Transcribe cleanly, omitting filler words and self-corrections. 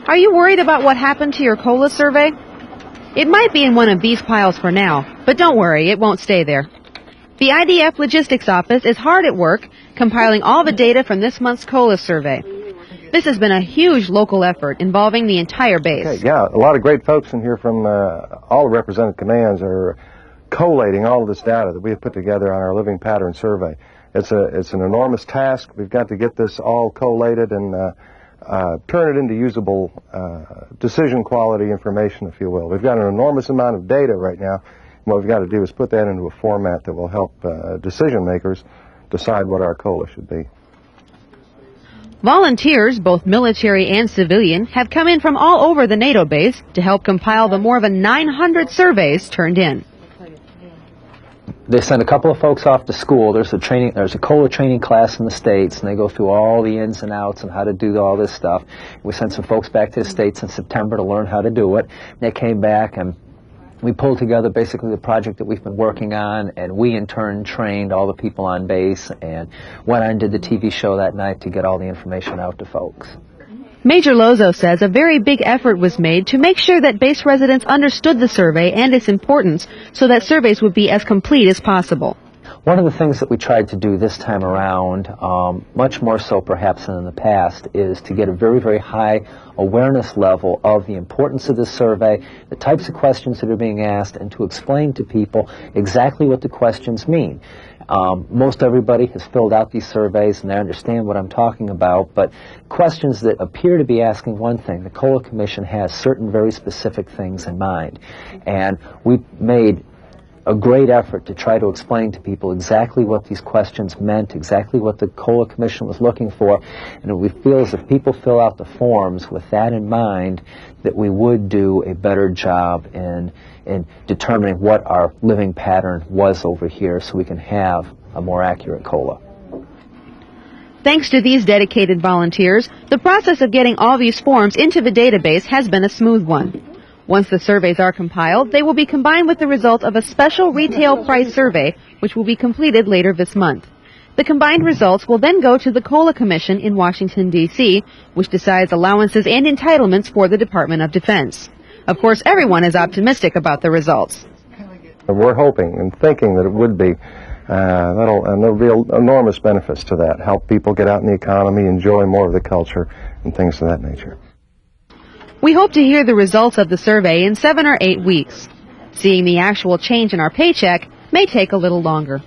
Are you worried about what happened to your COLA survey? It might be in one of these piles for now, but don't worry, it won't stay there. The IDF Logistics Office is hard at work compiling all the data from this month's COLA survey. This has been a huge local effort involving the entire base. Okay, yeah, a lot of great folks in here from all the represented commands are collating all of this data that we have put together on our living pattern survey. It's an enormous task. We've got to get this all collated and turn it into usable decision quality information, if you will. We've got an enormous amount of data right now. What we've got to do is put that into a format that will help decision makers decide what our COLA should be. Volunteers, both military and civilian, have come in from all over the NATO base to help compile the more than 900 surveys turned in. They send a couple of folks off to school. There's a COLA training class in the States, and they go through all the ins and outs and how to do all this stuff. We sent some folks back to the States in September to learn how to do it. They came back, and we pulled together basically the project that we've been working on, and we in turn trained all the people on base and went on and did the TV show that night to get all the information out to folks. Major Lozo says a very big effort was made to make sure that base residents understood the survey and its importance so that surveys would be as complete as possible. One of the things that we tried to do this time around, much more so perhaps than in the past, is to get a very, very high awareness level of the importance of this survey, the types of questions that are being asked, and to explain to people exactly what the questions mean. Most everybody has filled out these surveys and they understand what I'm talking about, but questions that appear to be asking one thing, the COLA Commission has certain very specific things in mind. And we made a great effort to try to explain to people exactly what these questions meant, exactly what the COLA Commission was looking for, and we feel as if people fill out the forms with that in mind, that we would do a better job in determining what our living pattern was over here so we can have a more accurate COLA. Thanks to these dedicated volunteers, the process of getting all these forms into the database has been a smooth one. Once the surveys are compiled, they will be combined with the results of a special retail price survey, which will be completed later this month. The combined results will then go to the COLA Commission in Washington, D.C., which decides allowances and entitlements for the Department of Defense. Of course, everyone is optimistic about the results. We're hoping and thinking that it would be. There'll be enormous benefits to that. Help people get out in the economy, enjoy more of the culture, and things of that nature. We hope to hear the results of the survey in 7 or 8 weeks. Seeing the actual change in our paycheck may take a little longer.